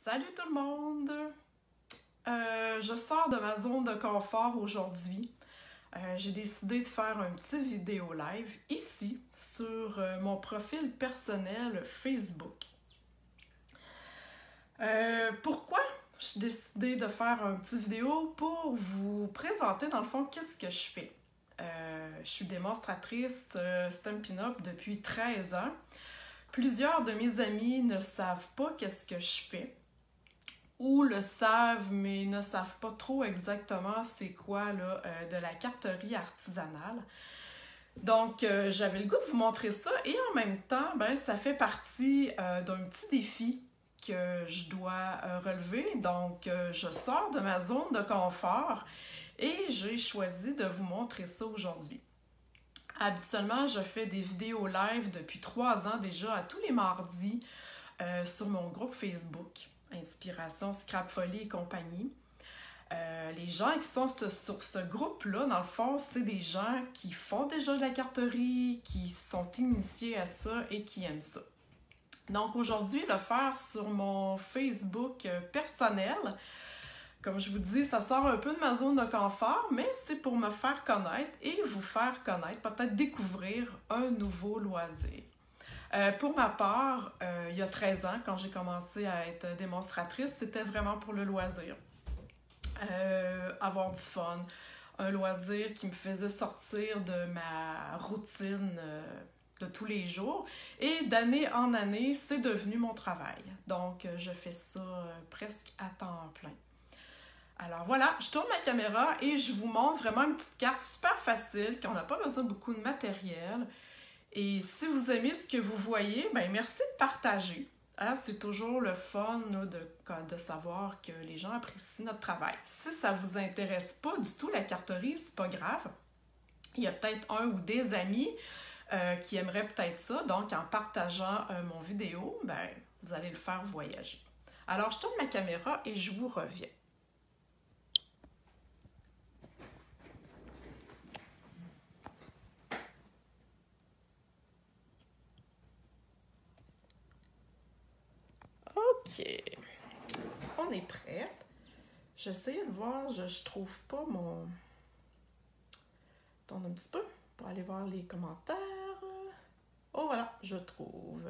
Salut tout le monde! Je sors de ma zone de confort aujourd'hui. J'ai décidé de faire un petit vidéo live ici sur mon profil personnel Facebook. Pourquoi j'ai décidé de faire un petit vidéo pour vous présenter dans le fond qu'est-ce que je fais. Je suis démonstratrice Stampin' Up depuis 13 ans. Plusieurs de mes amis ne savent pas qu'est-ce que je fais. Ou le savent, mais ne savent pas trop exactement c'est quoi là, de la carterie artisanale. Donc, j'avais le goût de vous montrer ça et en même temps, ben, ça fait partie d'un petit défi que je dois relever. Donc, je sors de ma zone de confort et j'ai choisi de vous montrer ça aujourd'hui. Habituellement, je fais des vidéos live depuis 3 ans déjà, à tous les mardis, sur mon groupe Facebook. Inspiration, Scrap Folie et compagnie. Les gens qui sont sur ce groupe-là, dans le fond, c'est des gens qui font déjà de la carterie, qui sont initiés à ça et qui aiment ça. Donc aujourd'hui, le faire sur mon Facebook personnel, comme je vous dis, ça sort un peu de ma zone de confort, mais c'est pour me faire connaître et vous faire connaître, peut-être découvrir un nouveau loisir. Pour ma part, il y a 13 ans, quand j'ai commencé à être démonstratrice, c'était vraiment pour le loisir. Avoir du fun, un loisir qui me faisait sortir de ma routine de tous les jours. Et d'année en année, c'est devenu mon travail. Donc, je fais ça presque à temps plein. Alors voilà, je tourne ma caméra et je vous montre vraiment une petite carte super facile, qu'on n'a pas besoin de beaucoup de matériel. Et si vous aimez ce que vous voyez, ben merci de partager. Hein, c'est toujours le fun là, de savoir que les gens apprécient notre travail. Si ça ne vous intéresse pas du tout la carterie, c'est pas grave. Il y a peut-être un ou des amis qui aimeraient peut-être ça. Donc, en partageant mon vidéo, ben, vous allez le faire voyager. Alors, je tourne ma caméra et je vous reviens. OK. On est prêt. J'essaie de voir, je trouve pas mon... Attends un petit peu pour aller voir les commentaires. Oh voilà, je trouve.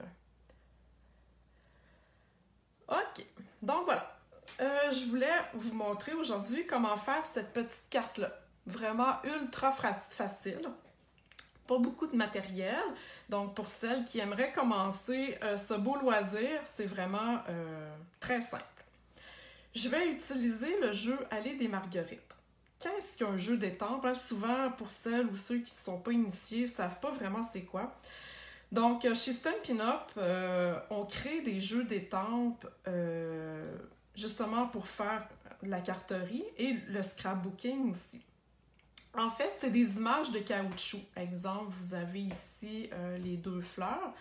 OK. Donc voilà. Je voulais vous montrer aujourd'hui comment faire cette petite carte-là. Vraiment ultra facile. Pas beaucoup de matériel. Donc, pour celles qui aimeraient commencer ce beau loisir, c'est vraiment très simple. Je vais utiliser le jeu Aller des Marguerites. Qu'est-ce qu'un jeu d'étampes? Hein? Souvent, pour celles ou ceux qui ne sont pas initiés, ne savent pas vraiment c'est quoi. Donc, chez Stampin' Up, on crée des jeux d'étampes justement pour faire la carterie et le scrapbooking aussi. En fait, c'est des images de caoutchouc. Exemple, vous avez ici les 2 fleurs.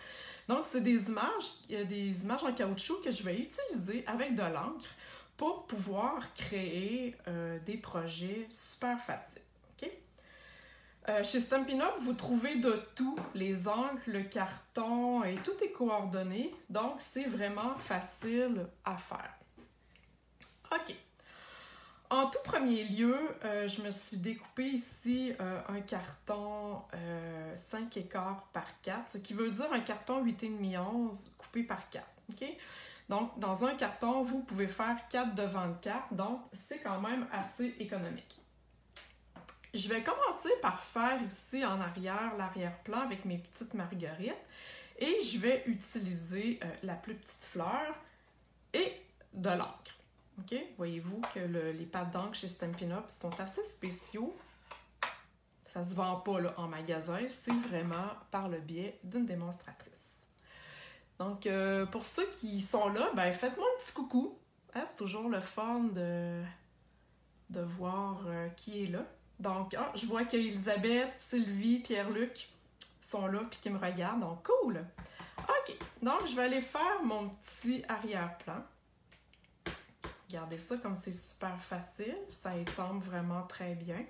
Donc, c'est des images en caoutchouc que je vais utiliser avec de l'encre pour pouvoir créer des projets super faciles. Okay? Chez Stampin' Up, vous trouvez de tout, les encres, le carton, et tout est coordonné. Donc, c'est vraiment facile à faire. OK. En tout premier lieu, je me suis découpé ici un carton 5 écarts par 4, ce qui veut dire un carton 8,5-11 coupé par 4. Okay? Donc, dans un carton, vous pouvez faire 4 devant le 4, donc c'est quand même assez économique. Je vais commencer par faire ici en arrière l'arrière-plan avec mes petites marguerites et je vais utiliser la plus petite fleur et de l'encre. Okay? Voyez-vous que les pattes d'encre chez Stampin' Up sont assez spéciaux. Ça ne se vend pas là, en magasin, c'est vraiment par le biais d'une démonstratrice. Donc, pour ceux qui sont là, ben, faites-moi un petit coucou. Hein? C'est toujours le fun de voir qui est là. Donc, je vois qu'Elisabeth, Sylvie, Pierre-Luc sont là et qui me regardent. Donc, cool! OK, donc je vais aller faire mon petit arrière-plan. Regardez ça comme c'est super facile, ça étampe vraiment très bien.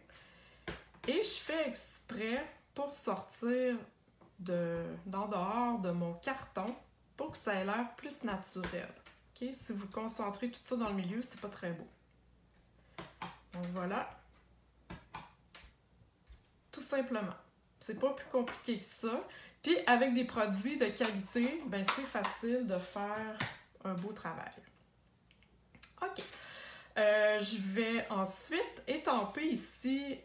Et je fais exprès pour sortir d'en dehors de mon carton pour que ça ait l'air plus naturel. OK? Si vous concentrez tout ça dans le milieu, c'est pas très beau. Donc voilà. Tout simplement. C'est pas plus compliqué que ça. Puis avec des produits de qualité, ben c'est facile de faire un beau travail. OK. Je vais ensuite étamper ici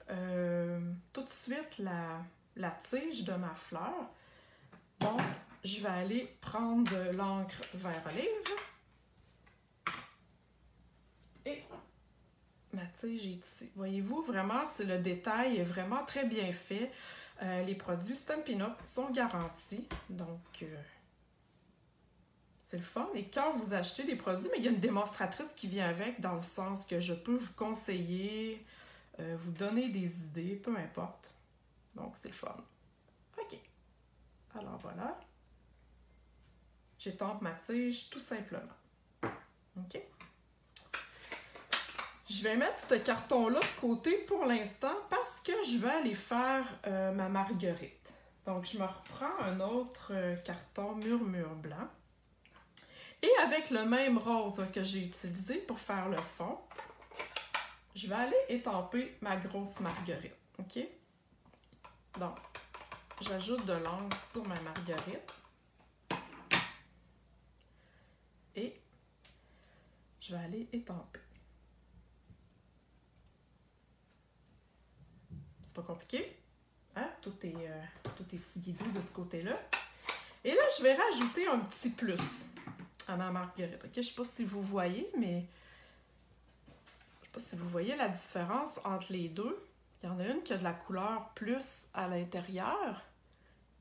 tout de suite la tige de ma fleur. Donc, je vais aller prendre de l'encre vert olive. Et ma tige est ici. Voyez-vous, vraiment, c'est le détail est vraiment très bien fait. Les produits Stampin' Up sont garantis. Donc, c'est le fun. Et quand vous achetez des produits, mais il y a une démonstratrice qui vient avec, dans le sens que je peux vous conseiller, vous donner des idées, peu importe. Donc, c'est le fun. OK. Alors, voilà. J'étampe ma tige tout simplement. OK? Je vais mettre ce carton-là de côté pour l'instant parce que je vais aller faire ma marguerite. Donc, je me reprends un autre carton murmure blanc. Et avec le même rose que j'ai utilisé pour faire le fond, je vais aller étamper ma grosse marguerite. OK? Donc, j'ajoute de l'encre sur ma marguerite. Et je vais aller étamper. C'est pas compliqué. Hein? Tout est petit guidou de ce côté-là. Et là, je vais rajouter un petit plus à ma marguerite. OK? Je sais pas si vous voyez, mais je sais pas si vous voyez la différence entre les deux. Il y en a une qui a de la couleur plus à l'intérieur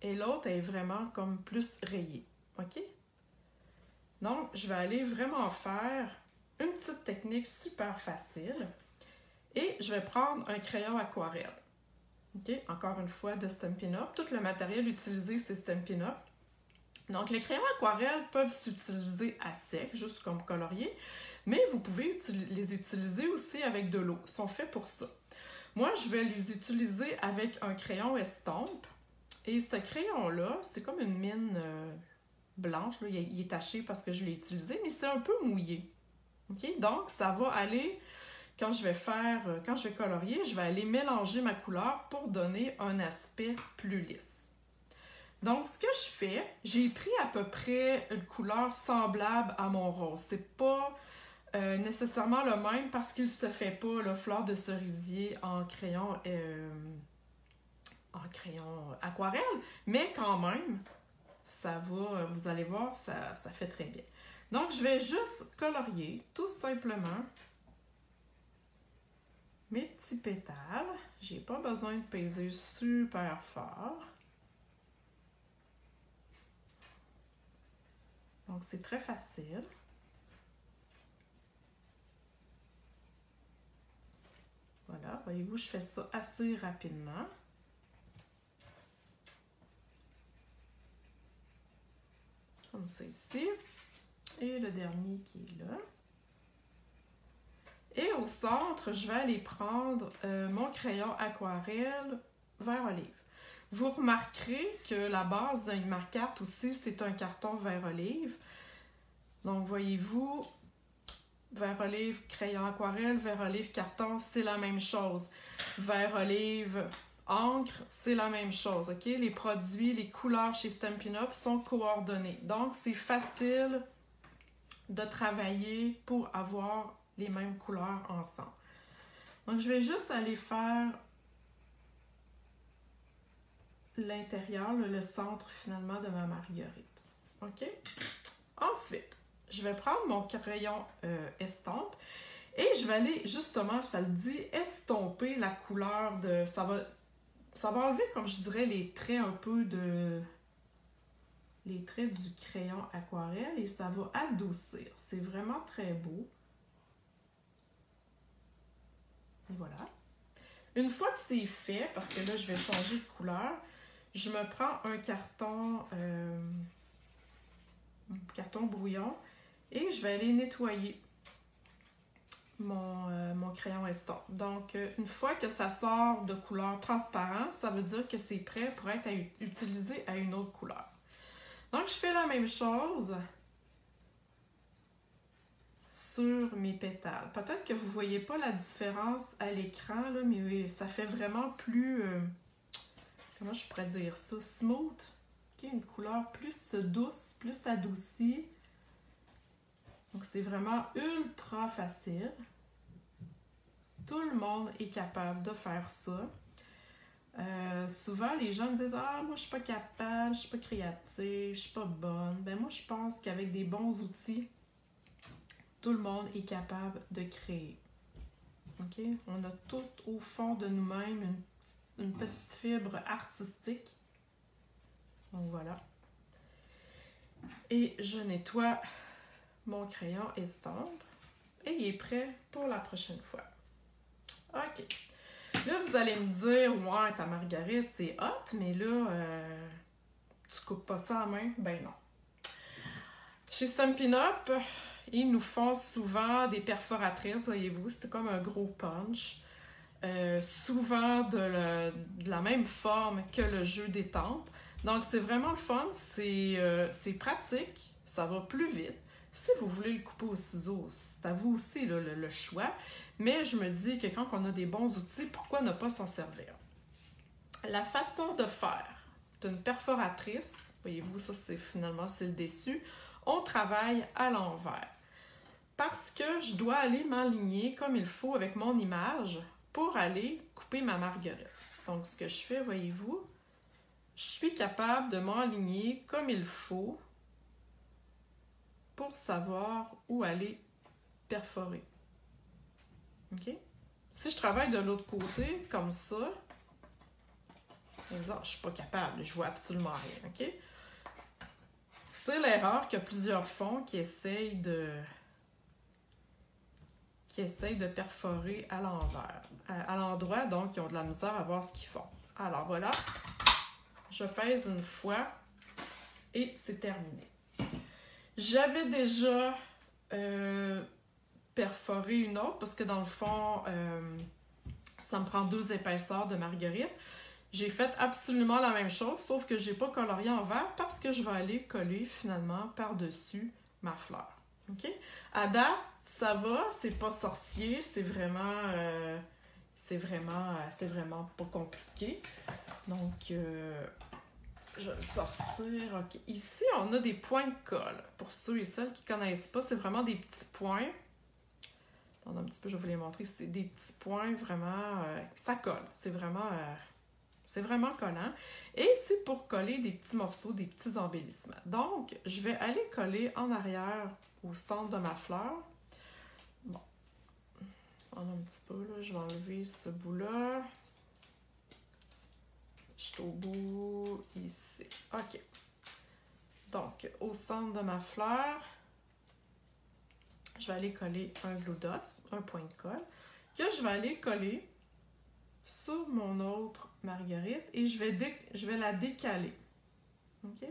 et l'autre est vraiment comme plus rayée. OK? Donc, je vais aller vraiment faire une petite technique super facile et je vais prendre un crayon aquarelle. OK? Encore une fois, de Stampin' Up. Tout le matériel utilisé, c'est Stampin' Up. Donc, les crayons aquarelles peuvent s'utiliser à sec, juste comme colorier, mais vous pouvez les utiliser aussi avec de l'eau. Ils sont faits pour ça. Moi, je vais les utiliser avec un crayon estompe. Et ce crayon-là, c'est comme une mine blanche. Là. Il est taché parce que je l'ai utilisé, mais c'est un peu mouillé. OK? Donc, ça va aller... Quand je vais colorier, je vais aller mélanger ma couleur pour donner un aspect plus lisse. Donc, ce que je fais, j'ai pris à peu près une couleur semblable à mon rose. C'est pas nécessairement le même parce qu'il se fait pas le fleur de cerisier en crayon aquarelle, mais quand même, ça va, vous allez voir, ça fait très bien. Donc, je vais juste colorier, tout simplement, mes petits pétales. J'ai pas besoin de peser super fort. Donc, c'est très facile. Voilà, voyez-vous, je fais ça assez rapidement. Comme ça ici. Et le dernier qui est là. Et au centre, je vais aller prendre mon crayon aquarelle vert olive. Vous remarquerez que la base de ma carte aussi, c'est un carton vert olive. Donc, voyez-vous, vert olive, crayon aquarelle, vert olive, carton, c'est la même chose. Vert olive, encre, c'est la même chose. OK? Les produits, les couleurs chez Stampin' Up sont coordonnés. Donc, c'est facile de travailler pour avoir les mêmes couleurs ensemble. Donc, je vais juste aller faire l'intérieur, le centre finalement de ma marguerite. OK? Ensuite, je vais prendre mon crayon estompe et je vais aller, justement, ça le dit, estomper la couleur de... Ça va enlever, comme je dirais, les traits un peu de... Les traits du crayon aquarelle et ça va adoucir. C'est vraiment très beau. Et voilà. Une fois que c'est fait, parce que là, je vais changer de couleur, je me prends un carton brouillon et je vais aller nettoyer mon crayon estompe. Donc, une fois que ça sort de couleur transparente, ça veut dire que c'est prêt pour être utilisé à une autre couleur. Donc, je fais la même chose sur mes pétales. Peut-être que vous ne voyez pas la différence à l'écran, là, mais ça fait vraiment plus... comment je pourrais dire ça? Smooth. Okay, une couleur plus douce, plus adoucie. Donc, c'est vraiment ultra facile. Tout le monde est capable de faire ça. Souvent, les gens me disent « Ah, moi, je suis pas capable, je suis pas créative, je suis pas bonne. » Ben moi, je pense qu'avec des bons outils, tout le monde est capable de créer. OK? On a tout au fond de nous-mêmes une petite fibre artistique. Donc, voilà. Et je nettoie mon crayon estampe. Et il est prêt pour la prochaine fois. OK. Là, vous allez me dire, ouais, ta marguerite, c'est hot, mais là, tu coupes pas ça à main? Ben non. Chez Stampin' Up, ils nous font souvent des perforatrices, voyez-vous, c'est comme un gros punch. Souvent de la même forme que le jeu d'étampe. Donc, c'est vraiment le fun, c'est pratique, ça va plus vite. Si vous voulez le couper au ciseau, c'est à vous aussi là, le choix. Mais je me dis que quand on a des bons outils, pourquoi ne pas s'en servir? La façon de faire d'une perforatrice, voyez-vous, ça c'est finalement c'est le dessus, on travaille à l'envers. Parce que je dois aller m'aligner comme il faut avec mon image pour aller couper ma marguerite. Donc ce que je fais, voyez-vous, je suis capable de m'aligner comme il faut pour savoir où aller perforer. OK? Si je travaille de l'autre côté, comme ça, par exemple, je ne suis pas capable, je vois absolument rien. OK? C'est l'erreur que plusieurs font qui essayent de perforer à l'envers, à l'endroit, donc ils ont de la misère à voir ce qu'ils font. Alors voilà, je pèse une fois et c'est terminé. J'avais déjà perforé une autre parce que dans le fond, ça me prend 2 épaisseurs de marguerite. J'ai fait absolument la même chose, sauf que je n'ai pas colorié en vert parce que je vais aller coller finalement par-dessus ma fleur. OK? À date, ça va, c'est pas sorcier, c'est vraiment pas compliqué. Donc, je vais le sortir. OK. Ici, on a des points de colle. Pour ceux et celles qui ne connaissent pas, c'est vraiment des petits points. Attendez un petit peu, je vais vous les montrer. C'est des petits points vraiment... ça colle. C'est vraiment collant. Et c'est pour coller des petits morceaux, des petits embellissements. Donc, je vais aller coller en arrière au centre de ma fleur. Bon. Attendez un petit peu, là. Je vais enlever ce bout-là. Je suis au bout ici. OK. Donc, au centre de ma fleur, je vais aller coller un glue dot, un point de colle, que je vais aller coller sur mon autre marguerite et je vais la décaler. OK?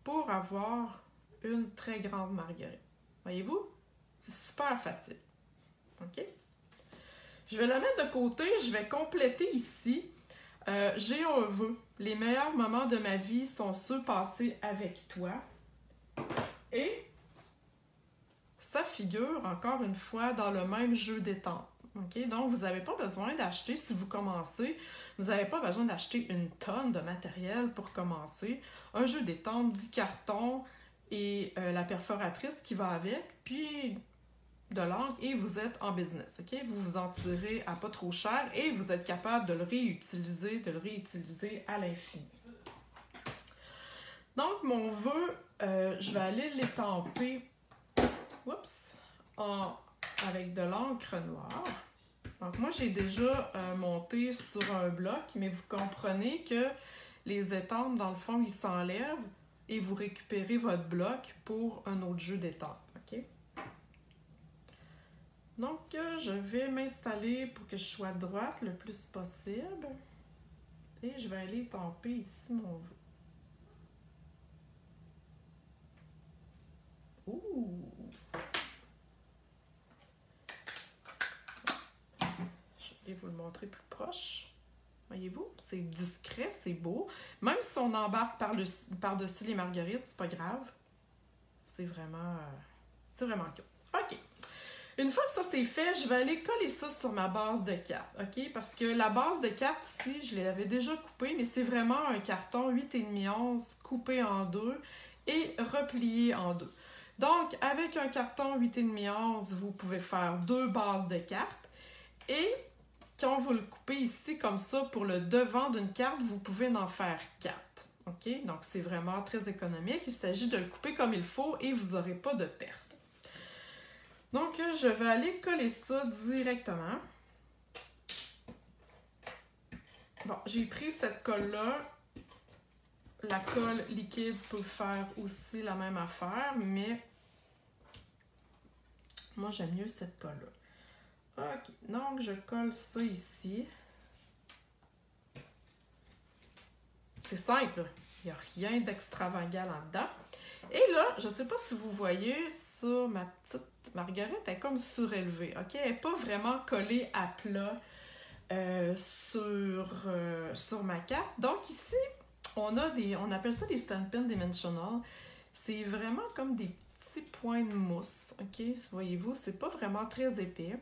Pour avoir une très grande marguerite. Voyez-vous? C'est super facile. OK? Je vais la mettre de côté, je vais compléter ici. J'ai un vœu. Les meilleurs moments de ma vie sont ceux passés avec toi. Et ça figure, encore une fois, dans le même jeu d'étampes. Okay? Donc, vous n'avez pas besoin d'acheter, si vous commencez, vous n'avez pas besoin d'acheter une tonne de matériel pour commencer. Un jeu d'étampes, du carton et la perforatrice qui va avec, puis de l'encre et vous êtes en business. Okay? Vous vous en tirez à pas trop cher et vous êtes capable de le réutiliser à l'infini. Donc, mon vœu, je vais aller l'étamper avec de l'encre noire. Donc, moi, j'ai déjà monté sur un bloc, mais vous comprenez que les étampes, dans le fond, ils s'enlèvent et vous récupérez votre bloc pour un autre jeu d'étampes. OK? Donc, je vais m'installer pour que je sois droite le plus possible. Et je vais aller étamper ici mon vœu. Ouh! Je vais vous le montrer plus proche. Voyez-vous? C'est discret, c'est beau. Même si on embarque par-dessus les marguerites, c'est pas grave. C'est vraiment cool. OK. Une fois que ça c'est fait, je vais aller coller ça sur ma base de cartes, ok? Parce que la base de cartes ici, je l'avais déjà coupée, mais c'est vraiment un carton 8,5 onces coupé en deux et replié en deux. Donc, avec un carton 8,5 onces, vous pouvez faire 2 bases de cartes. Et quand vous le coupez ici comme ça pour le devant d'une carte, vous pouvez en faire 4. Ok? Donc, c'est vraiment très économique. Il s'agit de le couper comme il faut et vous n'aurez pas de perte. Donc, je vais aller coller ça directement. Bon, j'ai pris cette colle-là. La colle liquide peut faire aussi la même affaire, mais moi, j'aime mieux cette colle-là. Ok, donc je colle ça ici. C'est simple, il n'y a rien d'extravagant là-dedans. Et là, je ne sais pas si vous voyez, sur ma petite marguerite, elle est comme surélevée, ok? Elle n'est pas vraiment collée à plat sur ma carte. Donc ici, on appelle ça des Stampin' Dimensional. C'est vraiment comme des petits points de mousse, ok? Voyez-vous, c'est pas vraiment très épais.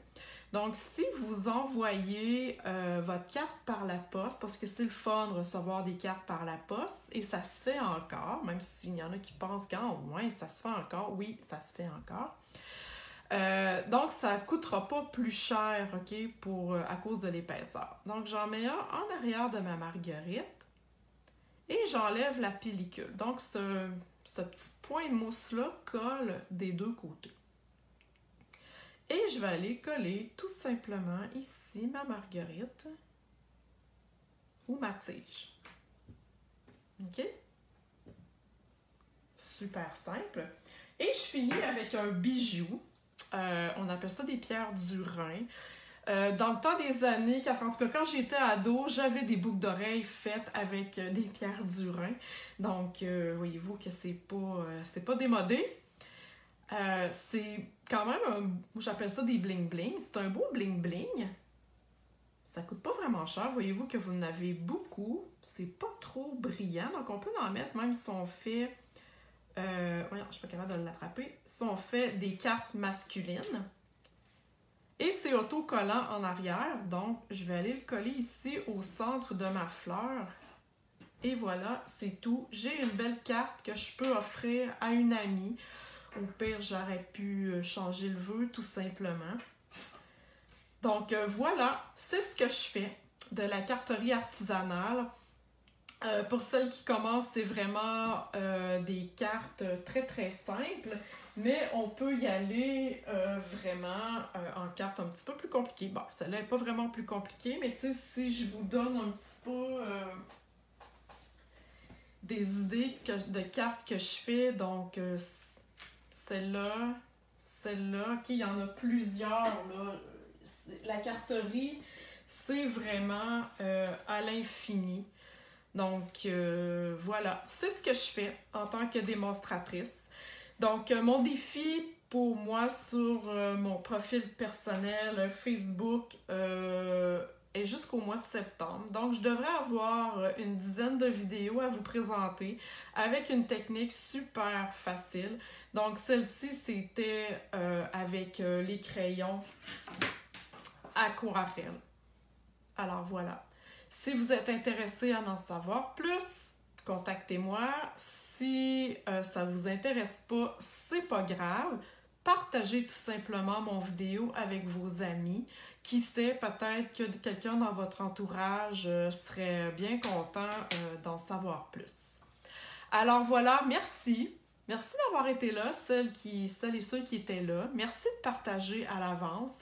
Donc, si vous envoyez votre carte par la poste, parce que c'est le fun de recevoir des cartes par la poste, et ça se fait encore, même s'il y en a qui pensent qu'au moins ça se fait encore, oui, ça se fait encore. Donc, ça ne coûtera pas plus cher, ok, à cause de l'épaisseur. Donc, j'en mets un en arrière de ma marguerite et j'enlève la pellicule. Donc, ce petit point de mousse-là colle des deux côtés. Et je vais aller coller tout simplement ici ma marguerite ou ma tige. OK? Super simple. Et je finis avec un bijou. On appelle ça des pierres du Rhin. Dans le temps des années 40, en tout cas quand j'étais ado, j'avais des boucles d'oreilles faites avec des pierres du Rhin. Donc, voyez-vous que c'est pas démodé. C'est quand même, j'appelle ça des bling-bling. C'est un beau bling-bling. Ça coûte pas vraiment cher. Voyez-vous que vous en avez beaucoup. C'est pas trop brillant. Donc, on peut en mettre même si on fait... je suis pas capable de l'attraper. Si on fait des cartes masculines. Et c'est autocollant en arrière. Donc, je vais aller le coller ici au centre de ma fleur. Et voilà, c'est tout. J'ai une belle carte que je peux offrir à une amie. Au pire, j'aurais pu changer le vœu, tout simplement. Donc, voilà, c'est ce que je fais de la carterie artisanale. Pour celles qui commencent, c'est vraiment des cartes très, très simples. Mais on peut y aller vraiment en cartes un petit peu plus compliquées. Bon, celle-là n'est pas vraiment plus compliquée, mais tu sais, si je vous donne un petit peu des idées de cartes que je fais, donc... celle-là, ok, il y en a plusieurs, là. La carterie, c'est vraiment à l'infini. Donc, voilà, c'est ce que je fais en tant que démonstratrice. Donc, mon défi pour moi sur mon profil personnel Facebook est jusqu'au mois de septembre. Donc, je devrais avoir une dizaine de vidéos à vous présenter avec une technique super facile. Donc, celle-ci, c'était avec les crayons aquarelle. Alors, voilà. Si vous êtes intéressé à en savoir plus, contactez-moi. Si ça ne vous intéresse pas, c'est pas grave. Partagez tout simplement mon vidéo avec vos amis. Qui sait, peut-être que quelqu'un dans votre entourage serait bien content d'en savoir plus. Alors voilà, merci. Merci d'avoir été là, celles et ceux qui étaient là. Merci de partager à l'avance.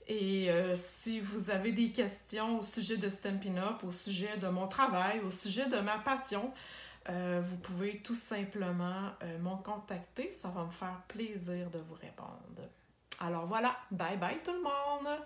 Et si vous avez des questions au sujet de Stampin' Up, au sujet de mon travail, au sujet de ma passion, vous pouvez tout simplement m'en contacter. Ça va me faire plaisir de vous répondre. Alors voilà, bye bye tout le monde!